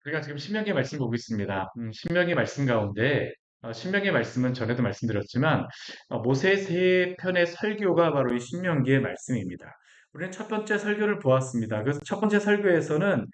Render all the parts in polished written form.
우리가 지금 신명기 말씀 보고 있습니다. 신명기 말씀 가운데 신명기 말씀은 전에도 말씀드렸지만 모세의 세 편의 설교가 바로 이 신명기의 말씀입니다. 우리는 첫 번째 설교를 보았습니다. 그래서 첫 번째 설교에서는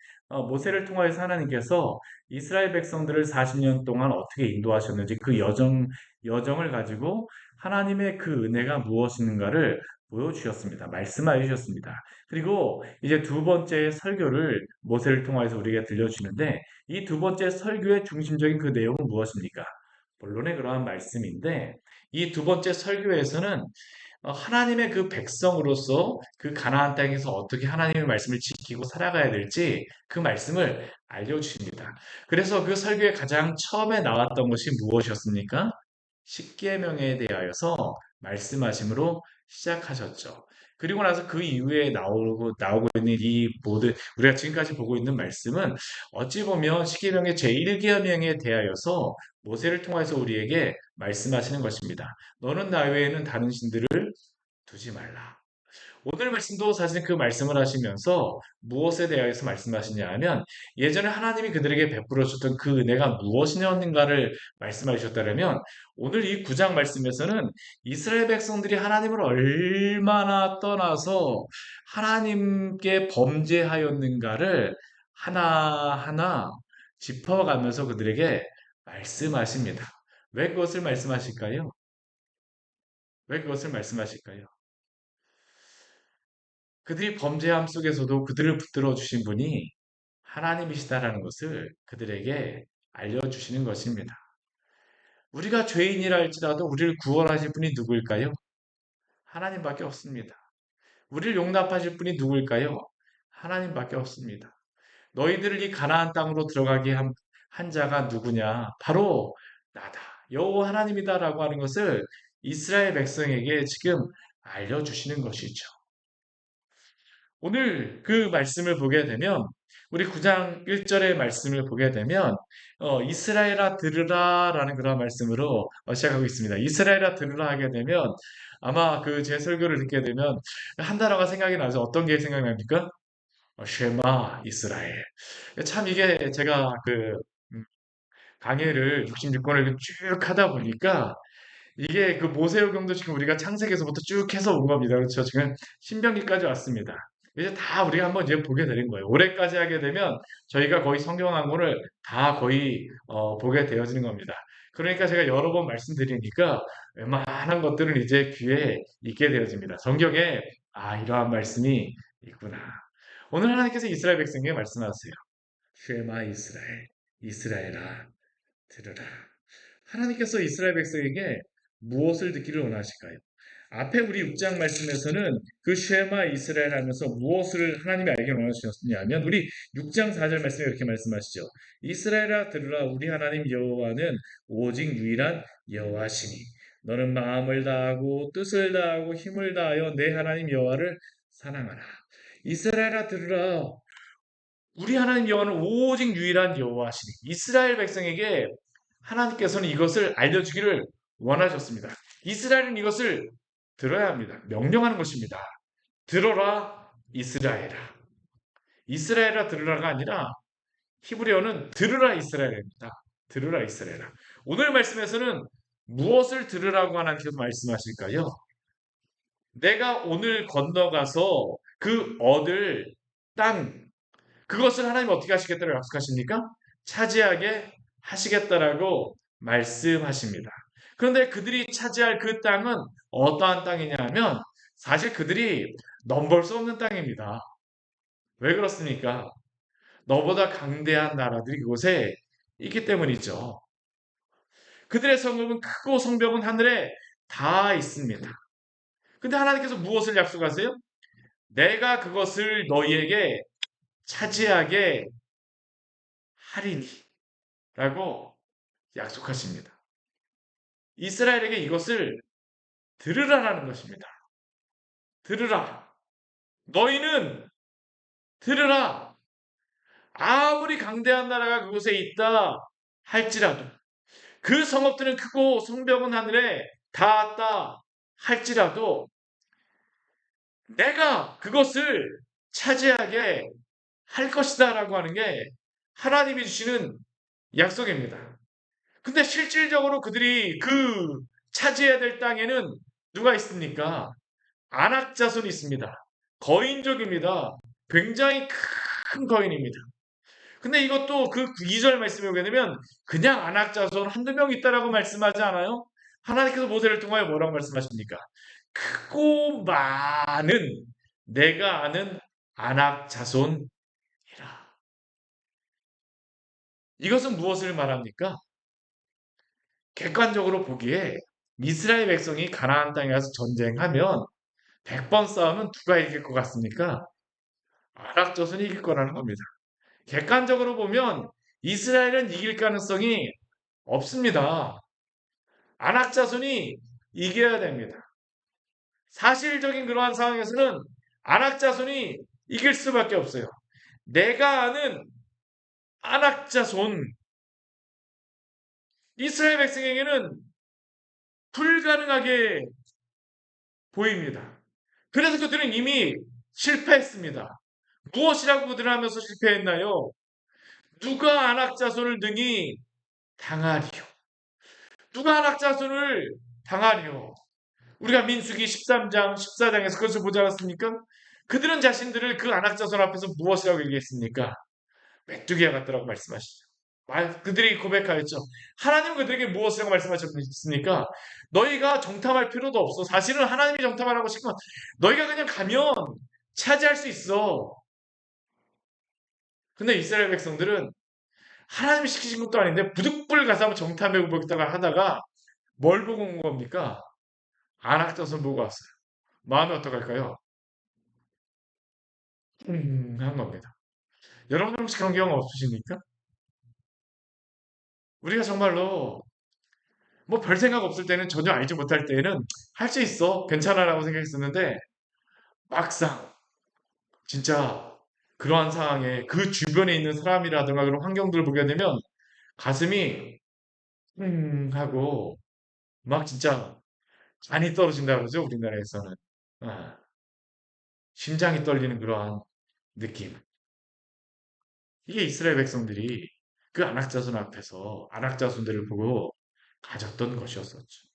모세를 통하여서 하나님께서 이스라엘 백성들을 40년 동안 어떻게 인도하셨는지 그 여정을 가지고 하나님의 그 은혜가 무엇인가를 보여주셨습니다. 말씀하여 주셨습니다. 그리고 이제 두 번째 설교를 모세를 통해서 우리에게 들려주시는데 이 두 번째 설교의 중심적인 그 내용은 무엇입니까? 본론의 그러한 말씀인데 이 두 번째 설교에서는 하나님의 그 백성으로서 그 가나안 땅에서 어떻게 하나님의 말씀을 지키고 살아가야 될지 그 말씀을 알려주십니다. 그래서 그 설교의 가장 처음에 나왔던 것이 무엇이었습니까? 십계명에 대하여서 말씀하심으로 시작하셨죠. 그리고 나서 그 이후에 나오고 있는 이 모든 우리가 지금까지 보고 있는 말씀은 어찌 보면 십계명의 제1계명에 대하여서 모세를 통해서 우리에게 말씀하시는 것입니다. 너는 나 외에는 다른 신들을 두지 말라. 오늘 말씀도 사실 그 말씀을 하시면서 무엇에 대해서 말씀하시냐 하면 예전에 하나님이 그들에게 베풀어 주셨던 그 은혜가 무엇이었는가를 말씀해 주셨다면 오늘 이 9장 말씀에서는 이스라엘 백성들이 하나님을 얼마나 떠나서 하나님께 범죄하였는가를 하나하나 짚어가면서 그들에게 말씀하십니다. 왜 그것을 말씀하실까요? 왜 그것을 말씀하실까요? 그들이 범죄함 속에서도 그들을 붙들어 주신 분이 하나님이시다라는 것을 그들에게 알려주시는 것입니다. 우리가 죄인이라 할지라도 우리를 구원하실 분이 누구일까요? 하나님밖에 없습니다. 우리를 용납하실 분이 누구일까요? 하나님밖에 없습니다. 너희들을 이 가나안 땅으로 들어가게 한 자가 누구냐? 바로 나다. 여호와 하나님이다라고 하는 것을 이스라엘 백성에게 지금 알려주시는 것이죠. 오늘 그 말씀을 보게 되면 우리 9장 1절의 말씀을 보게 되면 이스라엘아 들으라라는 그런 말씀으로 시작하고 있습니다. 이스라엘아 들으라 하게 되면 아마 그 제 설교를 듣게 되면 한 단어가 생각이 나죠. 어떤 게 생각납니까? 쉐마 이스라엘. 참 이게 제가 그 강해를 66권을 쭉 하다 보니까 이게 그 모세오경도 지금 우리가 창세기에서부터 쭉 해서 온 겁니다. 그렇죠? 지금 신명기까지 왔습니다. 이제 다 우리가 한번 이제 보게 되는 거예요. 올해까지 하게 되면 저희가 거의 성경 항문을 다 거의 보게 되어지는 겁니다. 그러니까 제가 여러 번 말씀드리니까 웬만한 것들은 이제 귀에 있게 되어집니다. 성경에 이러한 말씀이 있구나. 오늘 하나님께서 이스라엘 백성에게 말씀하세요. 쉐마 이스라엘, 이스라엘아 들으라. 하나님께서 이스라엘 백성에게 무엇을 듣기를 원하실까요? 앞에 우리 6장 말씀에서는 그 쉐마 이스라엘 하면서 무엇을 하나님이 알게 원하셨냐면 우리 6장 4절 말씀에 이렇게 말씀하시죠. 이스라엘아 들으라 우리 하나님 여호와는 오직 유일한 여호와시니 너는 마음을 다하고 뜻을 다하고 힘을 다하여 내 하나님 여호와를 사랑하라. 이스라엘아 들으라 우리 하나님 여호와는 오직 유일한 여호와시니 이스라엘 백성에게 하나님께서는 이것을 알려주기를 원하셨습니다. 이스라엘은 이것을 들어야 합니다. 명령하는 것입니다. 들어라 이스라엘아. 이스라엘아 들으라가 아니라 히브리어는 들으라 이스라엘입니다. 들으라 이스라엘아. 오늘 말씀에서는 무엇을 들으라고 하나님께서 말씀하실까요? 내가 오늘 건너가서 그 얻을 땅 그것을 하나님 어떻게 하시겠다고 약속하십니까? 차지하게 하시겠다라고 말씀하십니다. 그런데 그들이 차지할 그 땅은 어떠한 땅이냐 하면 사실 그들이 넘볼 수 없는 땅입니다. 왜 그렇습니까? 너보다 강대한 나라들이 그곳에 있기 때문이죠. 그들의 성읍은 크고 성벽은 하늘에 다 있습니다. 근데 하나님께서 무엇을 약속하세요? 내가 그것을 너희에게 차지하게 하리니 라고 약속하십니다. 이스라엘에게 이것을 들으라라는 것입니다. 들으라. 너희는 들으라. 아무리 강대한 나라가 그곳에 있다 할지라도 그 성읍들은 크고 성벽은 하늘에 닿았다 할지라도 내가 그것을 차지하게 할 것이다라고 하는 게 하나님이 주시는 약속입니다. 근데 실질적으로 그들이 그 차지해야 될 땅에는 누가 있습니까? 아낙 자손이 있습니다. 거인족입니다. 굉장히 큰 거인입니다. 근데 이것도 그 2절 말씀에 보게 되면 그냥 아낙 자손 한두 명 있다라고 말씀하지 않아요? 하나님께서 모세를 통하여 뭐라고 말씀하십니까? 크고 많은 내가 아는 아낙 자손이라. 이것은 무엇을 말합니까? 객관적으로 보기에 이스라엘 백성이 가나안 땅에 가서 전쟁하면 100번 싸우면 누가 이길 것 같습니까? 아낙 자손이 이길 거라는 겁니다. 객관적으로 보면 이스라엘은 이길 가능성이 없습니다. 아낙 자손이 이겨야 됩니다. 사실적인 그러한 상황에서는 아낙 자손이 이길 수밖에 없어요. 내가 아는 아낙 자손, 이스라엘 백성에게는 불가능하게 보입니다. 그래서 그들은 이미 실패했습니다. 무엇이라고 그들을 하면서 실패했나요? 누가 아낙 자손을 능히 당하리요? 누가 아낙 자손을 당하리요? 우리가 민수기 13장, 14장에서 그것을 보지 않았습니까? 그들은 자신들을 그 아낙 자손 앞에서 무엇이라고 얘기했습니까? 메뚜기와 같더라고 말씀하시죠. 그들이 고백하였죠. 하나님은 그들에게 무엇이라고 말씀하셨습니까? 너희가 정탐할 필요도 없어. 사실은 하나님이 정탐하라고 시키면 너희가 그냥 가면 차지할 수 있어. 근데 이스라엘 백성들은 하나님이 시키신 것도 아닌데 부득불 가서 한번 정탐해 보겠다가 하다가 뭘 보고 온 겁니까? 안악자손 보고 왔어요. 마음이 어떡할까요? 한 겁니다. 여러분 혹시 그런 경험 없으십니까? 우리가 정말로 뭐 별 생각 없을 때는 전혀 알지 못할 때에는 할 수 있어 괜찮아라고 생각했었는데 막상 진짜 그러한 상황에 그 주변에 있는 사람이라든가 그런 환경들을 보게 되면 가슴이 하고 막 진짜 간이 떨어진다 그러죠 우리나라에서는. 아, 심장이 떨리는 그러한 느낌. 이게 이스라엘 백성들이 그 안악자손 앞에서 안악자손들을 보고 가졌던 것이었었죠.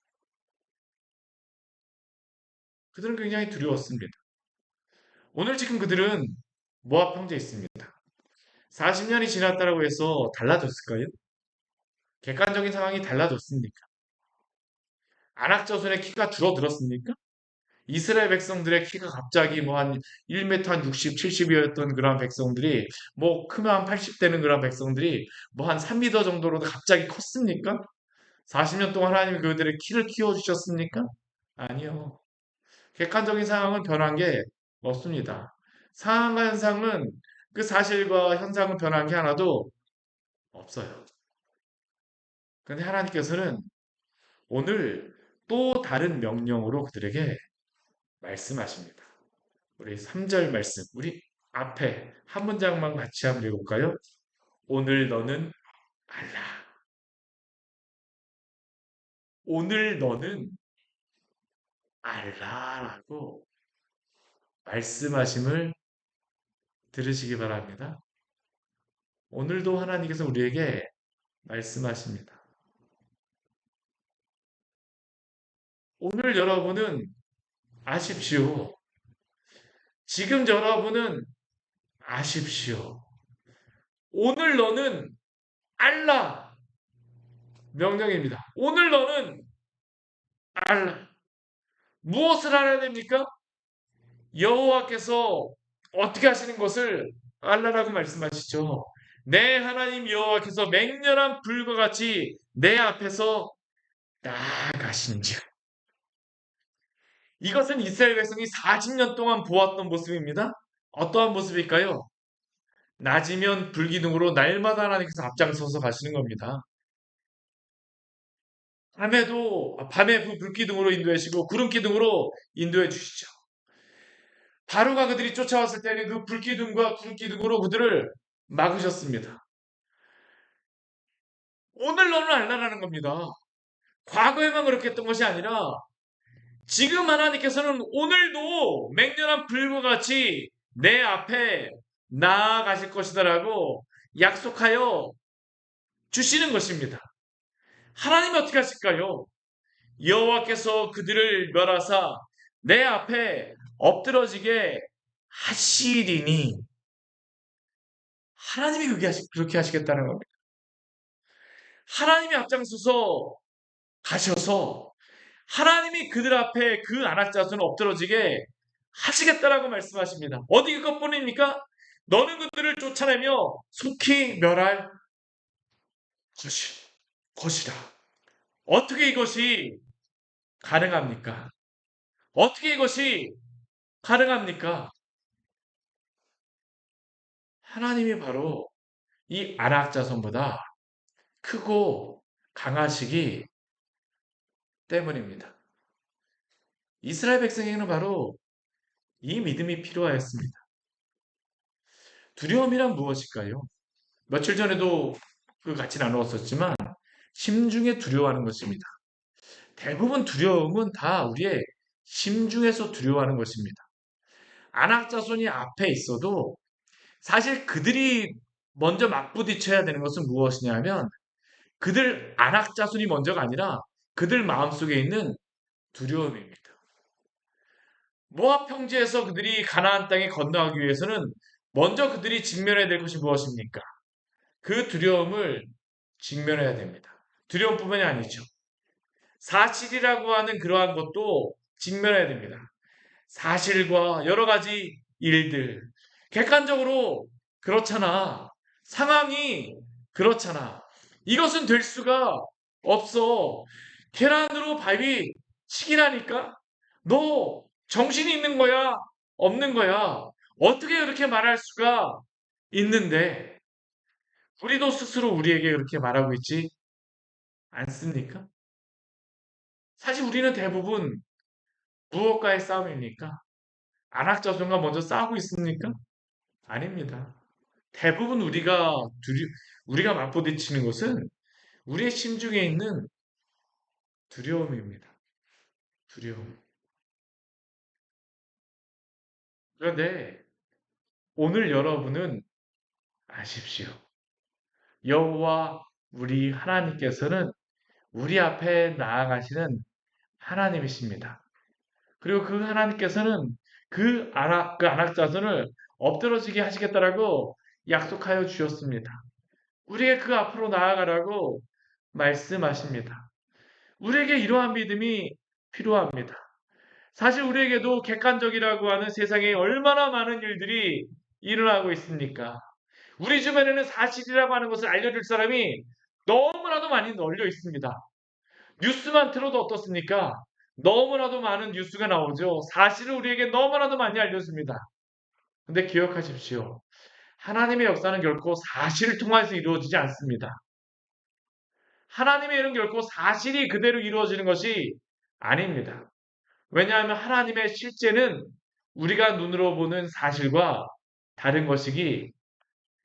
그들은 굉장히 두려웠습니다. 오늘 지금 그들은 모압 평지에 있습니다. 40년이 지났다고 해서 달라졌을까요? 객관적인 상황이 달라졌습니까? 안악자손의 키가 줄어들었습니까? 이스라엘 백성들의 키가 갑자기 뭐 한 1m 한 60, 70이었던 그런 백성들이 뭐 크면 한 80 되는 그런 백성들이 뭐 한 3m 정도로 갑자기 컸습니까? 40년 동안 하나님이 그들의 키를 키워주셨습니까? 아니요. 객관적인 상황은 변한 게 없습니다. 상황과 현상은 그 사실과 현상은 변한 게 하나도 없어요. 그런데 하나님께서는 오늘 또 다른 명령으로 그들에게 말씀하십니다. 우리 3절 말씀, 우리 앞에 한 문장만 같이 한번 읽어볼까요? 오늘 너는 알라. 오늘 너는 알라라고 말씀하심을 들으시기 바랍니다. 오늘도 하나님께서 우리에게 말씀하십니다. 오늘 여러분은 아십시오. 지금 여러분은 아십시오. 오늘 너는 알라 명령입니다. 오늘 너는 알라. 무엇을 알아야 됩니까? 여호와께서 어떻게 하시는 것을 알라라고 말씀하시죠. 내 하나님 여호와께서 맹렬한 불과 같이 내 앞에서 나아가신즉. 이것은 이스라엘 백성이 40년 동안 보았던 모습입니다. 어떠한 모습일까요? 낮이면 불기둥으로 날마다 하나님께서 앞장서서 가시는 겁니다. 밤에 그 불기둥으로 인도하시고 구름기둥으로 인도해 주시죠. 바로가 그들이 쫓아왔을 때는 그 불기둥과 구름기둥으로 그들을 막으셨습니다. 오늘 너는 알라라는 겁니다. 과거에만 그렇게 했던 것이 아니라 지금 하나님께서는 오늘도 맹렬한 불과 같이 내 앞에 나아가실 것이다라고 약속하여 주시는 것입니다. 하나님이 어떻게 하실까요? 여호와께서 그들을 멸하사 내 앞에 엎드러지게 하시리니, 하나님이 그렇게 하시겠다는 겁니다. 하나님이 앞장서서 가셔서 하나님이 그들 앞에 그 안악자손을 엎드러지게 하시겠다라고 말씀하십니다. 어디 그것뿐입니까? 너는 그들을 쫓아내며 속히 멸할 것이다. 어떻게 이것이 가능합니까? 어떻게 이것이 가능합니까? 하나님이 바로 이 안악자손보다 크고 강하시기 때문입니다. 이스라엘 백성에게는 바로 이 믿음이 필요하였습니다. 두려움이란 무엇일까요? 며칠 전에도 같이 나누었었지만 심중에 두려워하는 것입니다. 대부분 두려움은 다 우리의 심중에서 두려워하는 것입니다. 안악자손이 앞에 있어도 사실 그들이 먼저 맞부딪혀야 되는 것은 무엇이냐면 그들 안악자손이 먼저가 아니라 그들 마음속에 있는 두려움입니다. 모압 평지에서 그들이 가나안 땅에 건너가기 위해서는 먼저 그들이 직면해야 될 것이 무엇입니까? 그 두려움을 직면해야 됩니다. 두려움뿐만이 아니죠. 사실이라고 하는 그러한 것도 직면해야 됩니다. 사실과 여러 가지 일들. 객관적으로 그렇잖아. 상황이 그렇잖아. 이것은 될 수가 없어. 계란으로 바위 치기라니까? 너 정신이 있는 거야? 없는 거야? 어떻게 그렇게 말할 수가 있는데, 우리도 스스로 우리에게 그렇게 말하고 있지 않습니까? 사실 우리는 대부분 무엇과의 싸움입니까? 안악자손과 먼저 싸우고 있습니까? 아닙니다. 대부분 우리가 맞부딪히는 것은 우리의 심중에 있는 두려움입니다. 두려움. 그런데 오늘 여러분은 아십시오. 여호와 우리 하나님께서는 우리 앞에 나아가시는 하나님이십니다. 그리고 그 하나님께서는 그 안악자손을 엎드러지게 하시겠다라고 약속하여 주셨습니다. 우리에게 그 앞으로 나아가라고 말씀하십니다. 우리에게 이러한 믿음이 필요합니다. 사실 우리에게도 객관적이라고 하는 세상에 얼마나 많은 일들이 일어나고 있습니까? 우리 주변에는 사실이라고 하는 것을 알려줄 사람이 너무나도 많이 널려 있습니다. 뉴스만 틀어도 어떻습니까? 너무나도 많은 뉴스가 나오죠. 사실을 우리에게 너무나도 많이 알려줍니다. 근데 기억하십시오. 하나님의 역사는 결코 사실을 통해서 이루어지지 않습니다. 하나님의 일은 결코 사실이 그대로 이루어지는 것이 아닙니다. 왜냐하면 하나님의 실제는 우리가 눈으로 보는 사실과 다른 것이기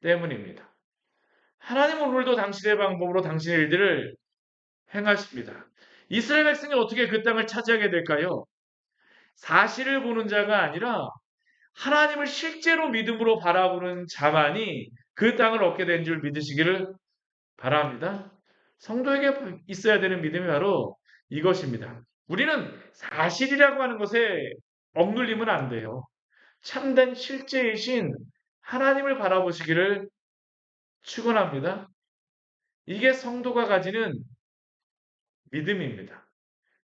때문입니다. 하나님은 오늘도 당신의 방법으로 당신의 일들을 행하십니다. 이스라엘 백성이 어떻게 그 땅을 차지하게 될까요? 사실을 보는 자가 아니라 하나님을 실제로 믿음으로 바라보는 자만이 그 땅을 얻게 된 줄 믿으시기를 바랍니다. 성도에게 있어야 되는 믿음이 바로 이것입니다. 우리는 사실이라고 하는 것에 억눌리면 안 돼요. 참된 실제이신 하나님을 바라보시기를 축원합니다. 이게 성도가 가지는 믿음입니다.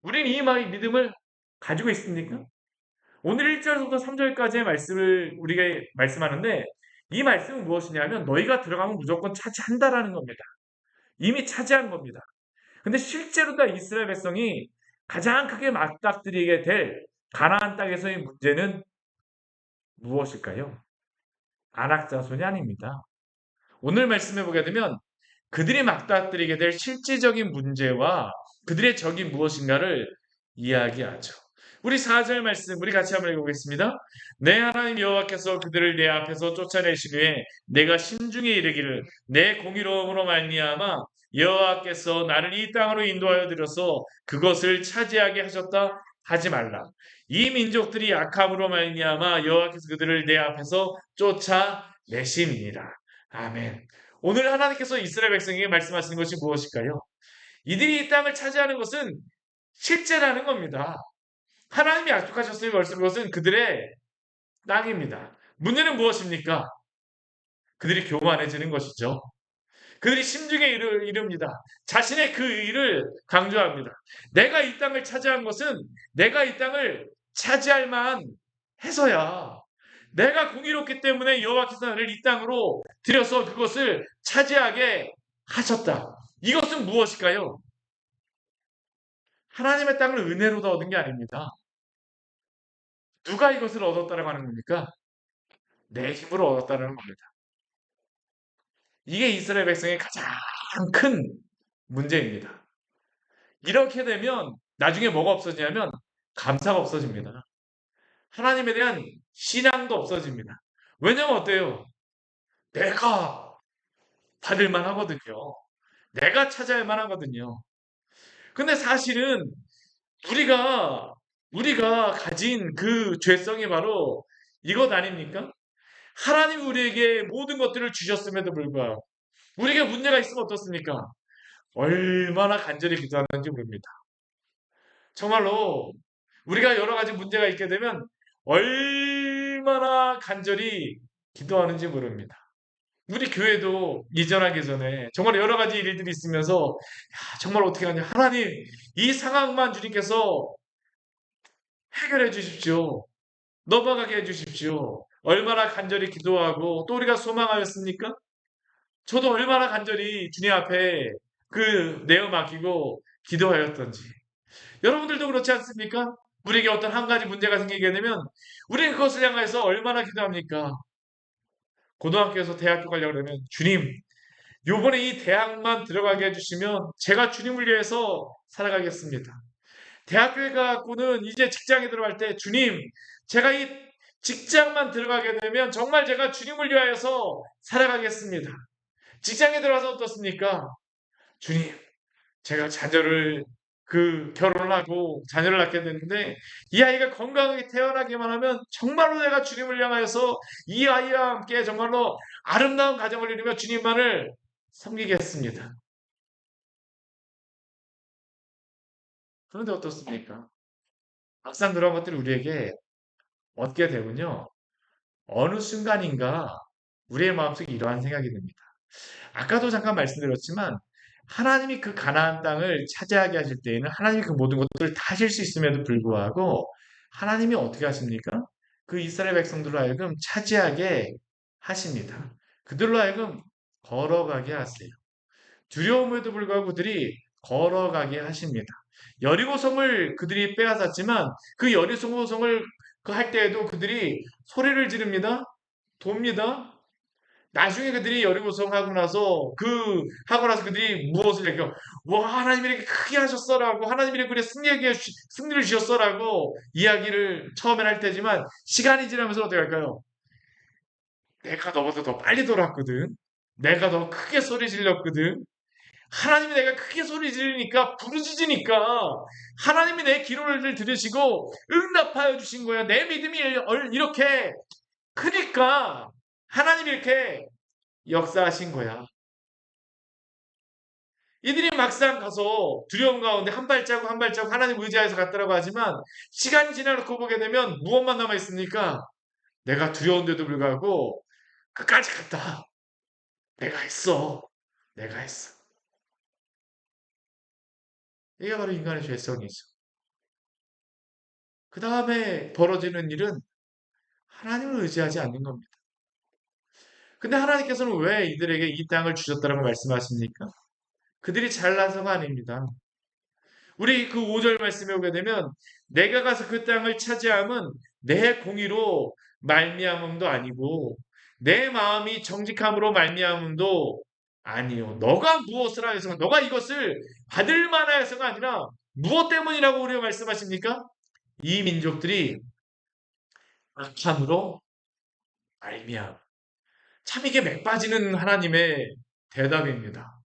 우리는 이 믿음을 가지고 있습니까? 오늘 1절부터 3절까지의 말씀을 우리가 말씀하는데 이 말씀은 무엇이냐면 너희가 들어가면 무조건 차지한다라는 겁니다. 이미 차지한 겁니다. 근데 실제로 다 이스라엘 백성이 가장 크게 맞닥뜨리게 될 가나안 땅에서의 문제는 무엇일까요? 안악자손이 아닙니다. 오늘 말씀해 보게 되면 그들이 맞닥뜨리게 될 실질적인 문제와 그들의 적이 무엇인가를 이야기하죠. 우리 4절 말씀 우리 같이 한번 읽어보겠습니다. 내 하나님 여호와께서 그들을 내 앞에서 쫓아내신 후에 내가 심중에 이르기를 내 공의로움으로 말미암아 여호와께서 나를 이 땅으로 인도하여 들여서 그것을 차지하게 하셨다 하지 말라. 이 민족들이 악함으로 말미암아 여호와께서 그들을 내 앞에서 쫓아내심이니라. 아멘. 오늘 하나님께서 이스라엘 백성에게 말씀하시는 것이 무엇일까요? 이들이 이 땅을 차지하는 것은 실제라는 겁니다. 하나님이 약속하셨으니 벌써 그것은 그들의 땅입니다. 문제는 무엇입니까? 그들이 교만해지는 것이죠. 그들이 심중에 이릅니다. 자신의 그 의를 강조합니다. 내가 이 땅을 차지한 것은 내가 이 땅을 차지할 만 해서야. 내가 공의롭기 때문에 여호와께서 나를 이 땅으로 들여서 그것을 차지하게 하셨다. 이것은 무엇일까요? 하나님의 땅을 은혜로 얻은 게 아닙니다. 누가 이것을 얻었다라고 하는 겁니까? 내 힘으로 얻었다는 겁니다. 이게 이스라엘 백성의 가장 큰 문제입니다. 이렇게 되면 나중에 뭐가 없어지냐면 감사가 없어집니다. 하나님에 대한 신앙도 없어집니다. 왜냐면 어때요? 내가 받을 만하거든요. 내가 찾아야 만하거든요. 근데 사실은 우리가 우리가 가진 그 죄성이 바로 이것 아닙니까? 하나님이 우리에게 모든 것들을 주셨음에도 불구하고 우리에게 문제가 있으면 어떻습니까? 얼마나 간절히 기도하는지 모릅니다. 정말로 우리가 여러 가지 문제가 있게 되면 얼마나 간절히 기도하는지 모릅니다. 우리 교회도 이전하기 전에 정말 여러 가지 일들이 있으면서 야, 정말 어떻게 하냐. 하나님 이 상황만 주님께서 해결해 주십시오. 넘어가게 해 주십시오. 얼마나 간절히 기도하고 또 우리가 소망하였습니까? 저도 얼마나 간절히 주님 앞에 그 내어 맡기고 기도하였던지. 여러분들도 그렇지 않습니까? 우리에게 어떤 한 가지 문제가 생기게 되면 우리는 그것을 향해서 얼마나 기도합니까? 고등학교에서 대학교 가려고 그러면 주님, 요번에 이 대학만 들어가게 해주시면 제가 주님을 위해서 살아가겠습니다. 대학교에 가고는 이제 직장에 들어갈 때 주님, 제가 이 직장만 들어가게 되면 정말 제가 주님을 위하여서 살아가겠습니다. 직장에 들어가서 어떻습니까? 주님, 제가 자녀를 결혼을 하고 자녀를 낳게 됐는데 이 아이가 건강하게 태어나기만 하면 정말로 내가 주님을 향하여서 이 아이와 함께 정말로 아름다운 가정을 이루며 주님만을 섬기겠습니다. 그런데 어떻습니까? 막상 그런 것들이 우리에게 얻게 되면요. 어느 순간인가 우리의 마음속에 이러한 생각이 듭니다. 아까도 잠깐 말씀드렸지만 하나님이 그 가나안 땅을 차지하게 하실 때에는 하나님이 그 모든 것들을 다 하실 수 있음에도 불구하고 하나님이 어떻게 하십니까? 그 이스라엘 백성들로 하여금 차지하게 하십니다. 그들로 하여금 걸어가게 하세요. 두려움에도 불구하고 그들이 걸어가게 하십니다. 여리고성을 그들이 빼앗았지만 그 여리고성을 그 할 때에도 그들이 소리를 지릅니다. 돕니다. 나중에 그들이 여리고성 하고 나서 그들이 무엇을 얘기해요? 와 하나님이 이렇게 크게 하셨어라고 하나님이 이렇게 승리를 주셨어라고 이야기를 처음엔 할 때지만 시간이 지나면서 어떻게 할까요? 내가 너보다 더 빨리 돌았거든. 내가 더 크게 소리 질렀거든. 하나님이 내가 크게 소리 지르니까 부르짖으니까 하나님이 내 기도를 들으시고 응답하여 주신 거야. 내 믿음이 이렇게 크니까 하나님이 이렇게 역사하신 거야. 이들이 막상 가서 두려움 가운데 한 발자국 한 발자국 하나님 의지하여서 갔다라고 하지만 시간이 지나놓고 보게 되면 무엇만 남아 있습니까? 내가 두려운데도 불구하고 끝까지 갔다. 내가 했어. 내가 했어. 이게 바로 인간의 죄성이죠. 그 다음에 벌어지는 일은 하나님을 의지하지 않는 겁니다. 근데 하나님께서는 왜 이들에게 이 땅을 주셨다라고 말씀하십니까? 그들이 잘나서가 아닙니다. 우리 그 5절 말씀에 오게 되면 내가 가서 그 땅을 차지함은 내 공의로 말미암음도 아니고 내 마음이 정직함으로 말미암음도 아니요. 너가 무엇을 하여서 너가 이것을 받을 만하여서가 아니라 무엇 때문이라고 우리가 말씀하십니까? 이 민족들이 악함으로 말미암. 참 이게 맥 빠지는 하나님의 대답입니다.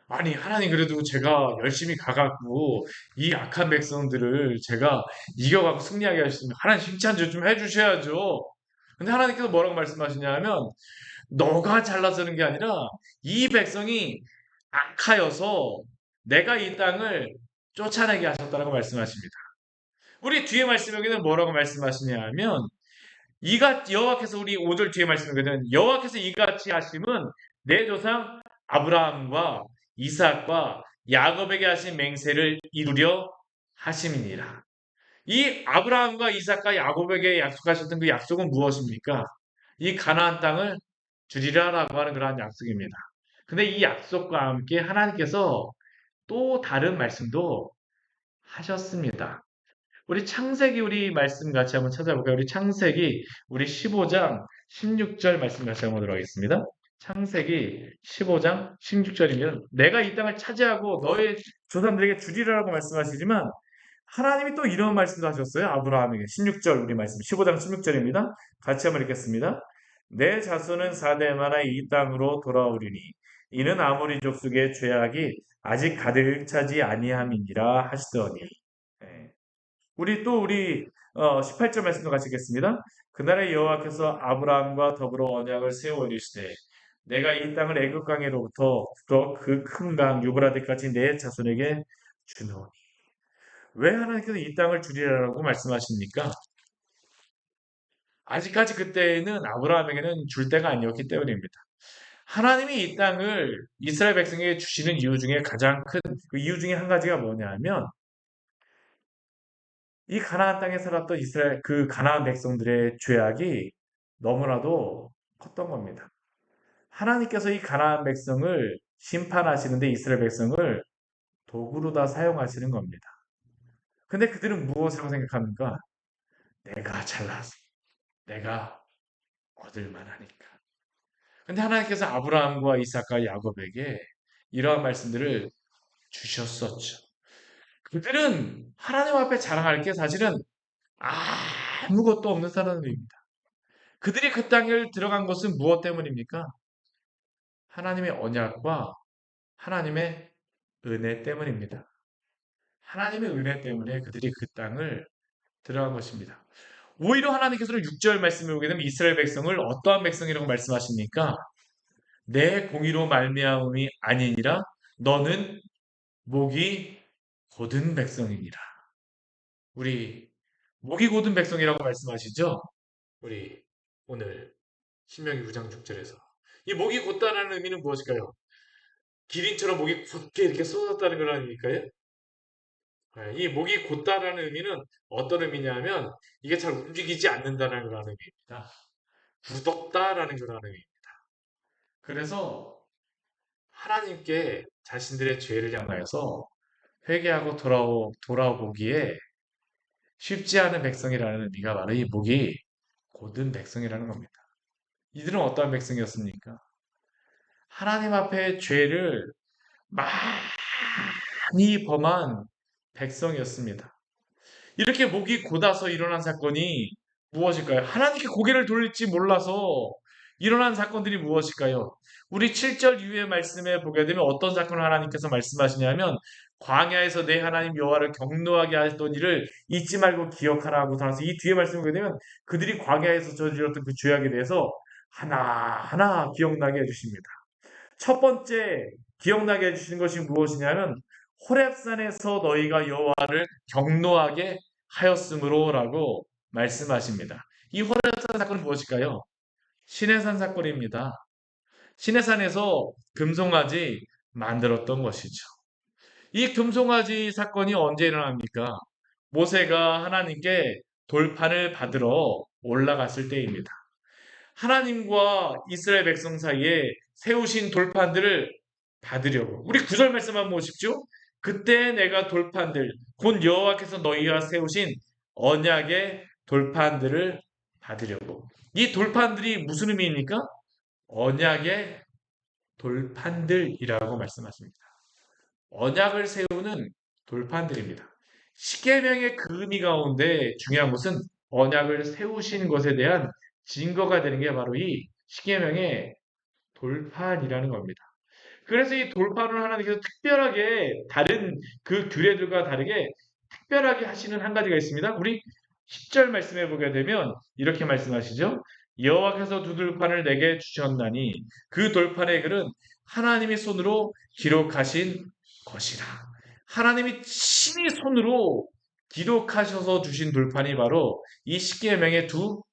아니, 하나님 그래도 제가 열심히 가갖고 이 악한 백성들을 제가 이겨갖고 승리하게 하셨으면 하나님 칭찬 좀 해주셔야죠. 근데 하나님께서 뭐라고 말씀하시냐 하면 너가 잘나서는 게 아니라 이 백성이 악하여서 내가 이 땅을 쫓아내게 하셨다라고 말씀하십니다. 우리 뒤에 말씀 여기는 뭐라고 말씀하시냐 하면 이가 여호와께서 우리 5절 뒤에 말씀하거든 여호와께서 이같이 하심은 내 조상 아브라함과 이삭과 야곱에게 하신 맹세를 이루려 하심이니라. 이 아브라함과 이삭과 야곱에게 약속하셨던 그 약속은 무엇입니까? 이 가나안 땅을 주리라라고 하는 그러한 약속입니다. 근데 이 약속과 함께 하나님께서 또 다른 말씀도 하셨습니다. 우리 창세기 우리 말씀 같이 한번 찾아볼까요? 우리 창세기 우리 15장 16절 말씀 같이 한번 보도록 하겠습니다. 창세기 15장 16절이면 내가 이 땅을 차지하고 너의 조상들에게 주리라라고 말씀하시지만 하나님이 또 이런 말씀도 하셨어요. 아브라함에게 16절 우리 말씀 15장 16절입니다. 같이 한번 읽겠습니다. 내 자손은 4대마다 이 땅으로 돌아오리니 이는 아모리 족속의 죄악이 아직 가득 차지 아니함이니라 하시더니 네. 우리 18절 말씀도 같이 읽겠습니다. 그날에 여호와께서 아브라함과 더불어 언약을 세워 이르시되 내가 이 땅을 애굽 강에로부터 그 큰 강 유브라데까지 내 자손에게 주노니 왜 하나님께서 이 땅을 주리라고 말씀하십니까? 아직까지 그때는 아브라함에게는 줄 때가 아니었기 때문입니다. 하나님이 이 땅을 이스라엘 백성에게 주시는 이유 중에 가장 큰 그 이유 중에 한 가지가 뭐냐면 이 가나안 땅에 살았던 이스라엘 그 가나안 백성들의 죄악이 너무나도 컸던 겁니다. 하나님께서 이 가나안 백성을 심판하시는데 이스라엘 백성을 도구로 다 사용하시는 겁니다. 근데 그들은 무엇이라고 생각합니까? 내가 잘나서 내가 얻을 만하니까. 근데 하나님께서 아브라함과 이삭과 야곱에게 이러한 말씀들을 주셨었죠. 그들은 하나님 앞에 자랑할 게 사실은 아무것도 없는 사람들입니다. 그들이 그 땅을 들어간 것은 무엇 때문입니까? 하나님의 언약과 하나님의 은혜 때문입니다. 하나님의 은혜 때문에 그들이 그 땅을 들어간 것입니다. 오히려 하나님께서는 6절 말씀을 보게 되면 이스라엘 백성을 어떠한 백성이라고 말씀하십니까? 내 공의로 말미암음이 아니니라 너는 목이 곧은 백성이니라. 우리 목이 곧은 백성이라고 말씀하시죠? 우리 오늘 신명기 9장 6절에서 이 목이 곧다라는 의미는 무엇일까요? 기린처럼 목이 곧게 이렇게 쏟았다는 그런 의미일까요? 이 목이 곧다라는 의미는 어떤 의미냐면 이게 잘 움직이지 않는다는 그런 의미입니다. 굳었다라는 그런 의미입니다. 그래서 하나님께 자신들의 죄를 향하여서 회개하고 돌아오기에 쉽지 않은 백성이라는 의미가 바로 이 목이 곧은 백성이라는 겁니다. 이들은 어떠한 백성이었습니까? 하나님 앞에 죄를 많이 범한 백성이었습니다. 이렇게 목이 곧아서 일어난 사건이 무엇일까요? 하나님께 고개를 돌릴지 몰라서 일어난 사건들이 무엇일까요? 우리 7절 이후의 말씀에 보게 되면 어떤 사건을 하나님께서 말씀하시냐면 광야에서 내 하나님 여호와를 경노하게 하셨던 일을 잊지 말고 기억하라고 하면서 이 뒤에 말씀을 보게 되면 그들이 광야에서 저질렀던 그 죄악에 대해서 하나하나 기억나게 해주십니다. 첫 번째 기억나게 해주시는 것이 무엇이냐면 호렙산에서 너희가 여호와를 경노하게 하였으므로라고 말씀하십니다. 이 호렙산 사건은 무엇일까요? 시내산 사건입니다. 시내산에서 금송아지 만들었던 것이죠. 이 금송아지 사건이 언제 일어납니까? 모세가 하나님께 돌판을 받으러 올라갔을 때입니다. 하나님과 이스라엘 백성 사이에 세우신 돌판들을 받으려고. 우리 구절 말씀 한번 보십시오. 그때 내가 돌판들, 곧 여호와께서 너희와 세우신 언약의 돌판들을 받으려고. 이 돌판들이 무슨 의미입니까? 언약의 돌판들이라고 말씀하십니다. 언약을 세우는 돌판들입니다. 십계명의 그 의미 가운데 중요한 것은 언약을 세우신 것에 대한 증거가 되는 게 바로 이 십계명의 돌판이라는 겁니다. 그래서 이 돌판을 하나님께서 특별하게 다른 그 규례들과 다르게 특별하게 하시는 한 가지가 있습니다. 우리 10절 말씀해 보게 되면 이렇게 말씀하시죠. 여호와께서 두 돌판을 내게 주셨나니 그 돌판의 글은 하나님의 손으로 기록하신 것이라. 하나님이 친히 손으로 기록하셔서 주신 돌판이 바로 이 십계명의 두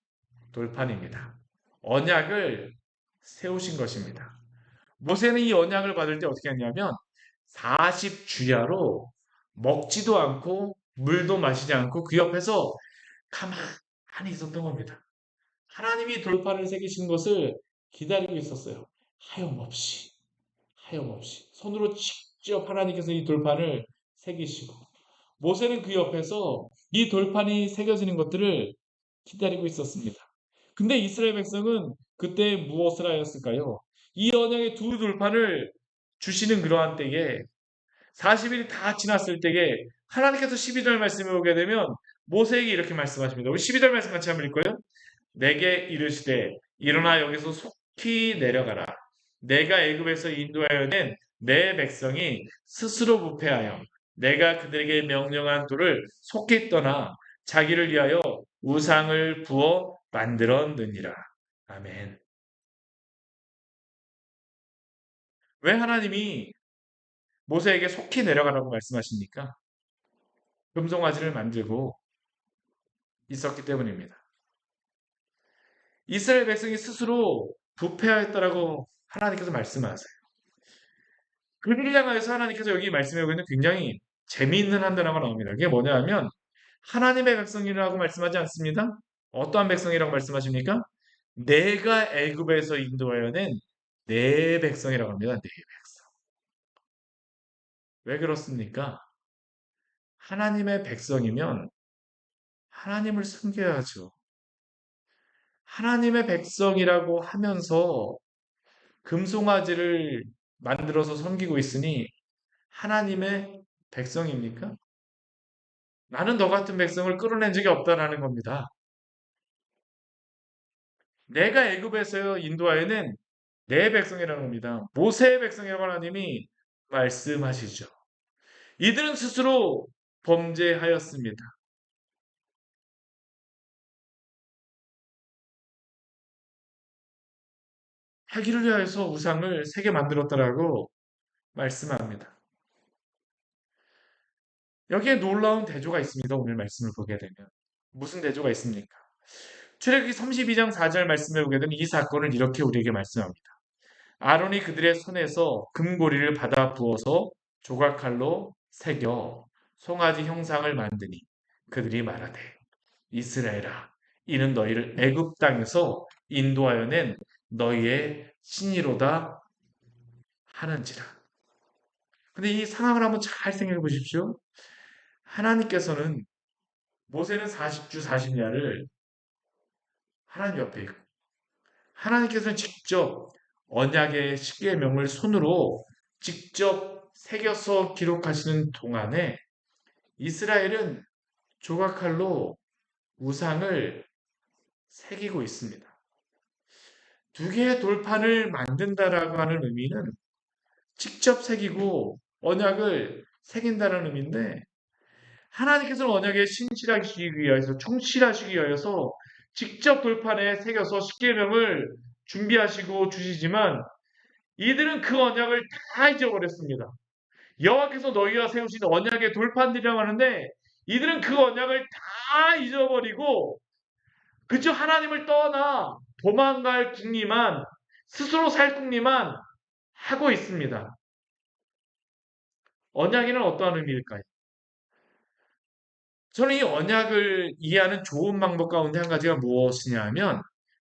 돌판입니다. 언약을 세우신 것입니다. 모세는 이 언약을 받을 때 어떻게 했냐면 40주야로 먹지도 않고 물도 마시지 않고 그 옆에서 가만히 있었던 겁니다. 하나님이 돌판을 새기신 것을 기다리고 있었어요. 하염없이, 하염없이. 손으로 직접 하나님께서 이 돌판을 새기시고, 모세는 그 옆에서 이 돌판이 새겨지는 것들을 기다리고 있었습니다. 근데 이스라엘 백성은 그때 무엇을 하였을까요? 이 언약의 두 돌판을 주시는 그러한 때에 40일이 다 지났을 때에 하나님께서 12절 말씀에 오게 되면 모세에게 이렇게 말씀하십니다. 우리 12절 말씀 같이 한번 읽고요. 내게 이르시되 일어나 여기서 속히 내려가라. 내가 애굽에서 인도하여 낸 내 백성이 스스로 부패하여 내가 그들에게 명령한 돌을 속히 떠나 자기를 위하여 우상을 부어 만들었느니라. 아멘. 왜 하나님이 모세에게 속히 내려가라고 말씀하십니까? 금송아지를 만들고 있었기 때문입니다. 이스라엘 백성이 스스로 부패하였다라고 하나님께서 말씀하세요. 그들을 향하여서 하나님께서 여기 말씀하고 있는 굉장히 재미있는 한 단어가 나옵니다. 그게 뭐냐 하면 하나님의 백성이라고 말씀하지 않습니다. 어떠한 백성이라고 말씀하십니까? 내가 애굽에서 인도하여 낸 내 백성이라고 합니다. 내 백성. 왜 그렇습니까? 하나님의 백성이면 하나님을 섬겨야죠. 하나님의 백성이라고 하면서 금송아지를 만들어서 섬기고 있으니 하나님의 백성입니까? 나는 너 같은 백성을 끌어낸 적이 없다라는 겁니다. 내가 애굽에서 인도하여낸 내 백성이라는 겁니다. 모세의 백성이라고 하나님이 말씀하시죠. 이들은 스스로 범죄하였습니다. 자기를 위하여서 우상을 세게 만들었다라고 말씀합니다. 여기에 놀라운 대조가 있습니다. 오늘 말씀을 보게 되면. 무슨 대조가 있습니까? 출애굽기 32장 4절 말씀에 보게 되면 이 사건을 이렇게 우리에게 말씀합니다. 아론이 그들의 손에서 금고리를 받아 부어서 조각칼로 새겨 송아지 형상을 만드니 그들이 말하되 이스라엘아 이는 너희를 애굽 땅에서 인도하여 낸 너희의 신이로다 하는지라. 근데 이 상황을 한번 잘 생각해 보십시오. 하나님께서는 모세는 40주 40야를 하나님 옆에 있고 하나님께서는 직접 언약의 십계명을 손으로 직접 새겨서 기록하시는 동안에 이스라엘은 조각칼로 우상을 새기고 있습니다. 두 개의 돌판을 만든다라고 하는 의미는 직접 새기고 언약을 새긴다는 의미인데 하나님께서는 언약에 신실하시기 위하여서 충실하시기 위하여서 직접 돌판에 새겨서 십계명을 준비하시고 주시지만 이들은 그 언약을 다 잊어버렸습니다. 여호와께서 너희와 세우신 언약의 돌판들이라고 하는데 이들은 그 언약을 다 잊어버리고 그저 하나님을 떠나 도망갈 궁리만 스스로 살 궁리만 하고 있습니다. 언약에는 어떠한 의미일까요? 저는 이 언약을 이해하는 좋은 방법 가운데 한 가지가 무엇이냐 하면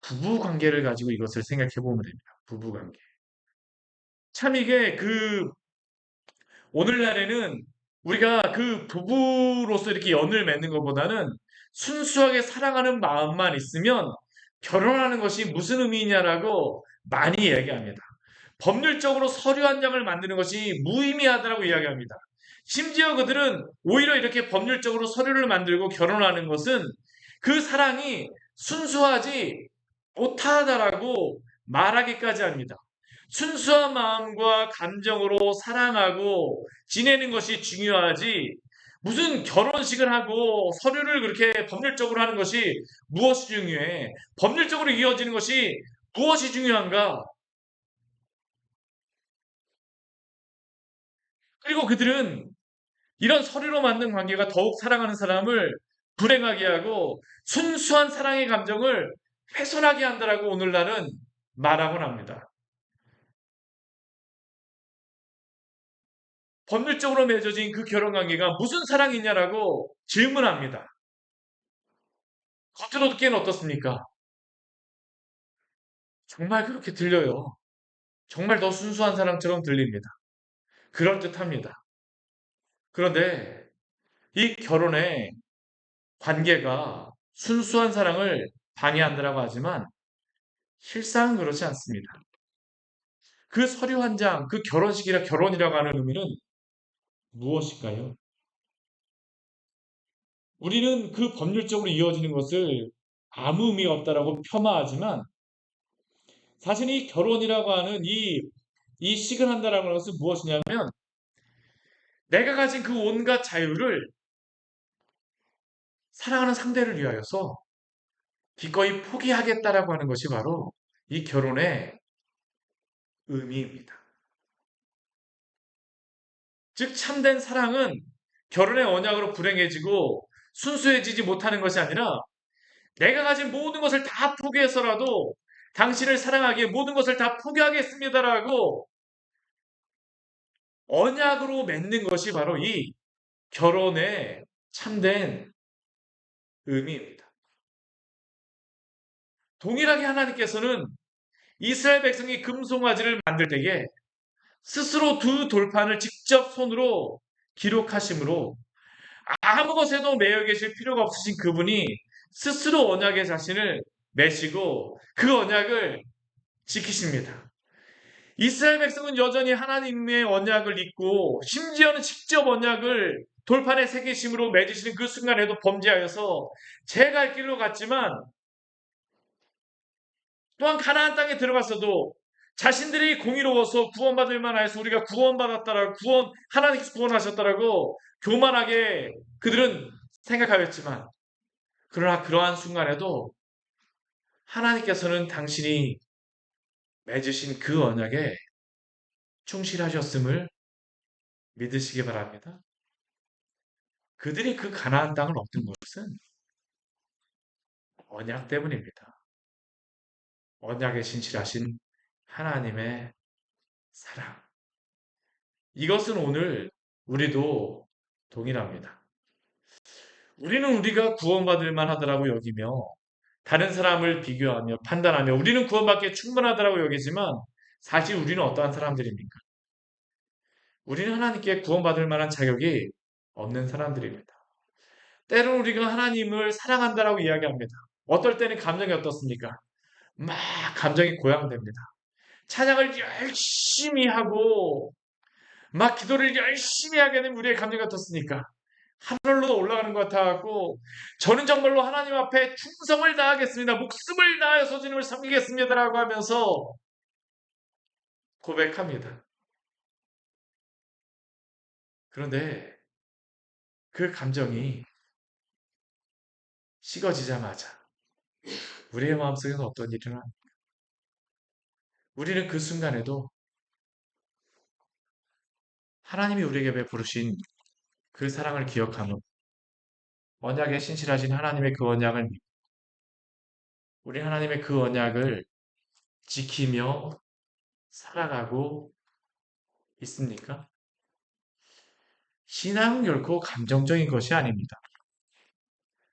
부부 관계를 가지고 이것을 생각해 보면 됩니다. 부부 관계. 참 이게 오늘날에는 우리가 그 부부로서 이렇게 연을 맺는 것보다는 순수하게 사랑하는 마음만 있으면 결혼하는 것이 무슨 의미냐라고 많이 이야기합니다. 법률적으로 서류 한 장을 만드는 것이 무의미하다라고 이야기합니다. 심지어 그들은 오히려 이렇게 법률적으로 서류를 만들고 결혼하는 것은 그 사랑이 순수하지 못하다라고 말하기까지 합니다. 순수한 마음과 감정으로 사랑하고 지내는 것이 중요하지 무슨 결혼식을 하고 서류를 그렇게 법률적으로 하는 것이 무엇이 중요해? 법률적으로 이어지는 것이 무엇이 중요한가? 그리고 그들은 이런 서류로 만든 관계가 더욱 사랑하는 사람을 불행하게 하고 순수한 사랑의 감정을 훼손하게 한다라고 오늘날은 말하곤 합니다. 법률적으로 맺어진 그 결혼 관계가 무슨 사랑이냐라고 질문합니다. 겉으로 듣기에는 어떻습니까? 정말 그렇게 들려요. 정말 더 순수한 사랑처럼 들립니다. 그럴듯합니다. 그런데 이 결혼의 관계가 순수한 사랑을 방해한다라고 하지만 실상은 그렇지 않습니다. 그 서류 한 장, 그 결혼식이라 결혼이라고 하는 의미는 무엇일까요? 우리는 그 법률적으로 이어지는 것을 아무 의미가 없다라고 폄하하지만 사실 이 결혼이라고 하는 이 시근한다라고 하는 것은 무엇이냐면 내가 가진 그 온갖 자유를 사랑하는 상대를 위하여서 기꺼이 포기하겠다라고 하는 것이 바로 이 결혼의 의미입니다. 즉 참된 사랑은 결혼의 언약으로 불행해지고 순수해지지 못하는 것이 아니라 내가 가진 모든 것을 다 포기해서라도 당신을 사랑하기에 모든 것을 다 포기하겠습니다라고 언약으로 맺는 것이 바로 이 결혼의 참된 의미입니다. 동일하게 하나님께서는 이스라엘 백성이 금송아지를 만들 때에 스스로 두 돌판을 직접 손으로 기록하심으로 아무 것에도 매여 계실 필요가 없으신 그분이 스스로 언약의 자신을 매시고 그 언약을 지키십니다. 이스라엘 백성은 여전히 하나님의 언약을 잊고 심지어는 직접 언약을 돌판에 새기심으로 맺으시는 그 순간에도 범죄하여서 제 갈 길로 갔지만 또한 가나안 땅에 들어갔어도 자신들이 공의로워서 구원받을 만해서 우리가 구원받았다라고 하나님께서 구원하셨다라고 교만하게 그들은 생각하였지만 그러나 그러한 순간에도 하나님께서는 당신이 맺으신 그 언약에 충실하셨음을 믿으시기 바랍니다. 그들이 그 가나안 땅을 얻은 것은 언약 때문입니다. 언약에 신실하신 하나님의 사랑. 이것은 오늘 우리도 동일합니다. 우리는 우리가 구원받을 만하다라고 여기며 다른 사람을 비교하며 판단하며 우리는 구원받기에 충분하다라고 여기지만 사실 우리는 어떠한 사람들입니까? 우리는 하나님께 구원받을 만한 자격이 없는 사람들입니다. 때로는 우리가 하나님을 사랑한다라고 이야기합니다. 어떨 때는 감정이 어떻습니까? 막 감정이 고양됩니다. 찬양을 열심히 하고 막 기도를 열심히 하게 되면 우리의 감정이 어떻습니까? 하늘로 올라가는 것 같아갖고 저는 정말로 하나님 앞에 충성을 다하겠습니다. 목숨을 다하여서 주님을 섬기겠습니다라고 하면서 고백합니다. 그런데 그 감정이 식어지자마자 우리의 마음속에는 어떤 일이 일어납니까? 우리는 그 순간에도 하나님이 우리에게 베푸르신 그 사랑을 기억하며 언약에 신실하신 하나님의 그 언약을 믿고 우리 하나님의 그 언약을 지키며 살아가고 있습니까? 신앙은 결코 감정적인 것이 아닙니다.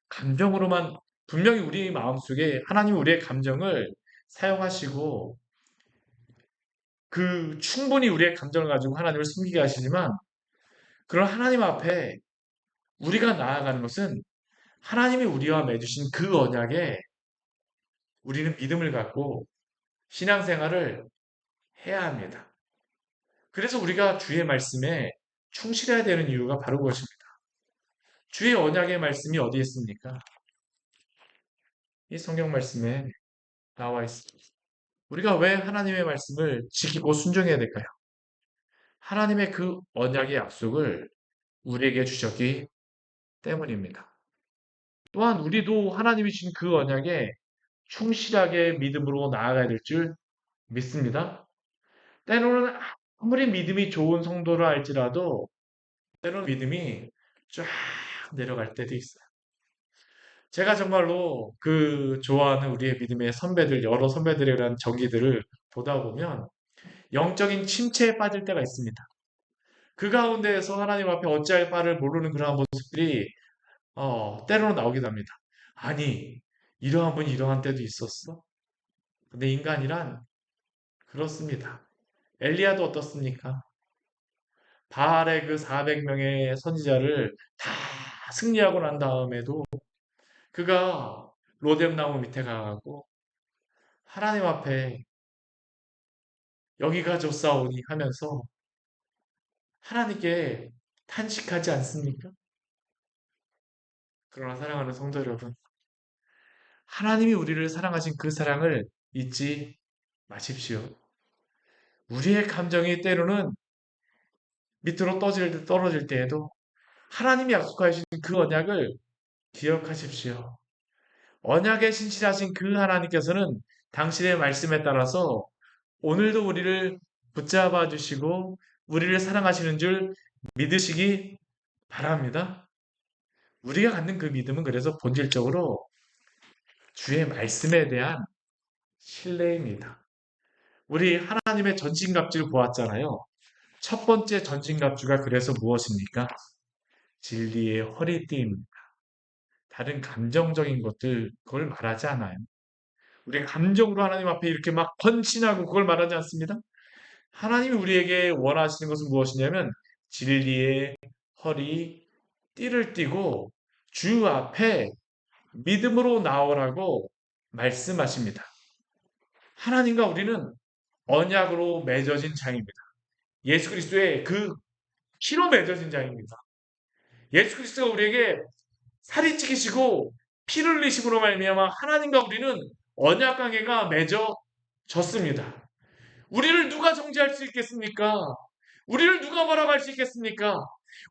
감정으로만 분명히 우리 마음속에 하나님 우리의 감정을 사용하시고 그 충분히 우리의 감정을 가지고 하나님을 숨기게 하시지만 그런 하나님 앞에 우리가 나아가는 것은 하나님이 우리와 맺으신 그 언약에 우리는 믿음을 갖고 신앙생활을 해야 합니다. 그래서 우리가 주의 말씀에 충실해야 되는 이유가 바로 그것입니다. 주의 언약의 말씀이 어디에 있습니까? 이 성경 말씀에 나와 있습니다. 우리가 왜 하나님의 말씀을 지키고 순종해야 될까요? 하나님의 그 언약의 약속을 우리에게 주셨기 때문입니다. 또한 우리도 하나님이 주신 그 언약에 충실하게 믿음으로 나아가야 될 줄 믿습니다. 때로는 아무리 믿음이 좋은 성도라 할지라도 때로는 믿음이 쫙 내려갈 때도 있어요. 제가 정말로 그 좋아하는 우리의 믿음의 선배들, 여러 선배들에 대한 정기들을 보다 보면 영적인 침체에 빠질 때가 있습니다. 그 가운데에서 하나님 앞에 어찌할 바를 모르는 그러한 모습들이 때로는 나오기도 합니다. 아니, 이러한 분이 이러한 때도 있었어? 근데 인간이란 그렇습니다. 엘리야도 어떻습니까? 바알의 그 400명의 선지자를 다 승리하고 난 다음에도 그가 로뎀나무 밑에 가고 하나님 앞에 여기가 좋사오니 하면서 하나님께 탄식하지 않습니까? 그러나 사랑하는 성도 여러분, 하나님이 우리를 사랑하신 그 사랑을 잊지 마십시오. 우리의 감정이 때로는 밑으로 떨어질 때에도 하나님이 약속하신 그 언약을 기억하십시오. 언약에 신실하신 그 하나님께서는 당신의 말씀에 따라서 오늘도 우리를 붙잡아 주시고 우리를 사랑하시는 줄 믿으시기 바랍니다. 우리가 갖는 그 믿음은 그래서 본질적으로 주의 말씀에 대한 신뢰입니다. 우리 하나님의 전신갑주를 보았잖아요. 첫 번째 전신갑주가 그래서 무엇입니까? 진리의 허리띠입니다. 다른 감정적인 것들 그걸 말하지 않아요. 우리가 감정으로 하나님 앞에 이렇게 막 헌신하고 그걸 말하지 않습니다. 하나님이 우리에게 원하시는 것은 무엇이냐면 진리의 허리 띠를 띠고 주 앞에 믿음으로 나오라고 말씀하십니다. 하나님과 우리는 언약으로 맺어진 자입니다. 예수 그리스도의 그 피로 맺어진 자입니다. 예수 그리스도가 우리에게 살이 찌기시고 피를 흘리심으로 말미암아 하나님과 우리는 언약 관계가 맺어졌습니다. 우리를 누가 정죄할 수 있겠습니까? 우리를 누가 뭐라고 할 수 있겠습니까?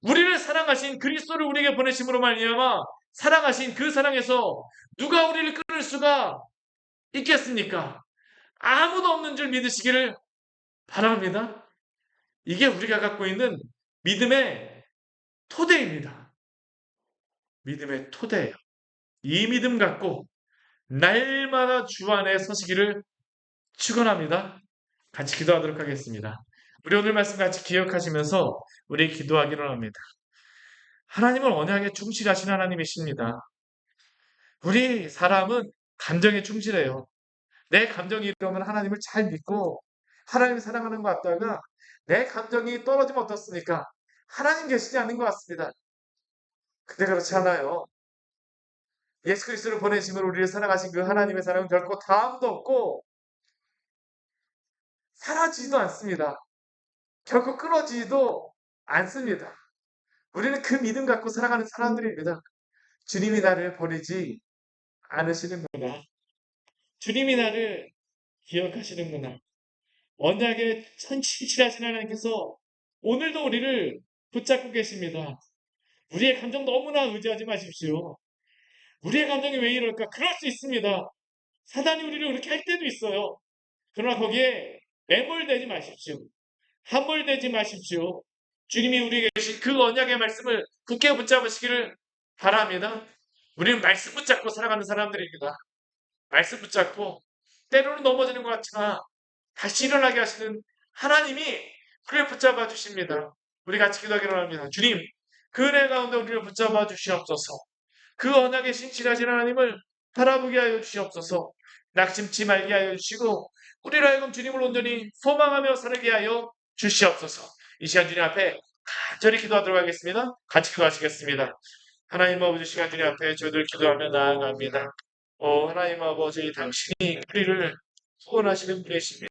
우리를 사랑하신 그리스도를 우리에게 보내심으로 말미암아 사랑하신 그 사랑에서 누가 우리를 끊을 수가 있겠습니까? 아무도 없는 줄 믿으시기를 바랍니다. 이게 우리가 갖고 있는 믿음의 토대입니다. 믿음의 토대예요. 이 믿음 갖고 날마다 주 안에 서시기를 축원합니다. 같이 기도하도록 하겠습니다. 우리 오늘 말씀 같이 기억하시면서 우리 기도하기를 합니다. 하나님은 언약에 충실하신 하나님이십니다. 우리 사람은 감정에 충실해요. 내 감정이 이러면 하나님을 잘 믿고 하나님을 사랑하는 것 같다가 내 감정이 떨어지면 어떻습니까? 하나님 계시지 않는 것 같습니다. 근데 그렇지 않아요. 예수 그리스도를 보내심으로 우리를 사랑하신 그 하나님의 사랑은 결코 다함도 없고 사라지지도 않습니다. 결코 끊어지지도 않습니다. 우리는 그 믿음 갖고 살아가는 사람들입니다. 주님이 나를 버리지 않으시는구나. 주님이 나를 기억하시는구나. 언약에 천실하신 하나님께서 오늘도 우리를 붙잡고 계십니다. 우리의 감정 너무나 의지하지 마십시오. 우리의 감정이 왜 이럴까? 그럴 수 있습니다. 사단이 우리를 그렇게 할 때도 있어요. 그러나 거기에 매몰되지 마십시오. 함몰되지 마십시오. 주님이 우리에게 주신 그 언약의 말씀을 굳게 붙잡으시기를 바랍니다. 우리는 말씀 붙잡고 살아가는 사람들입니다. 말씀 붙잡고 때로는 넘어지는 것 같지만 다시 일어나게 하시는 하나님이 우리를 붙잡아 주십니다. 우리 같이 기도하기를 합니다. 주님, 그 은혜 가운데 우리를 붙잡아 주시옵소서. 그 언약에 신실하신 하나님을 바라보게 하여 주시옵소서. 낙심치 말게 하여 주시고 우리를 하여금 주님을 온전히 소망하며 살게 하여 주시옵소서. 이 시간 주님 앞에 간절히 기도하도록 하겠습니다. 같이 기도하시겠습니다. 하나님 아버지 시간 주님 앞에 저희들 기도하며 나아갑니다. 하나님 아버지 당신이 우리를 구원하시는 분이십니다.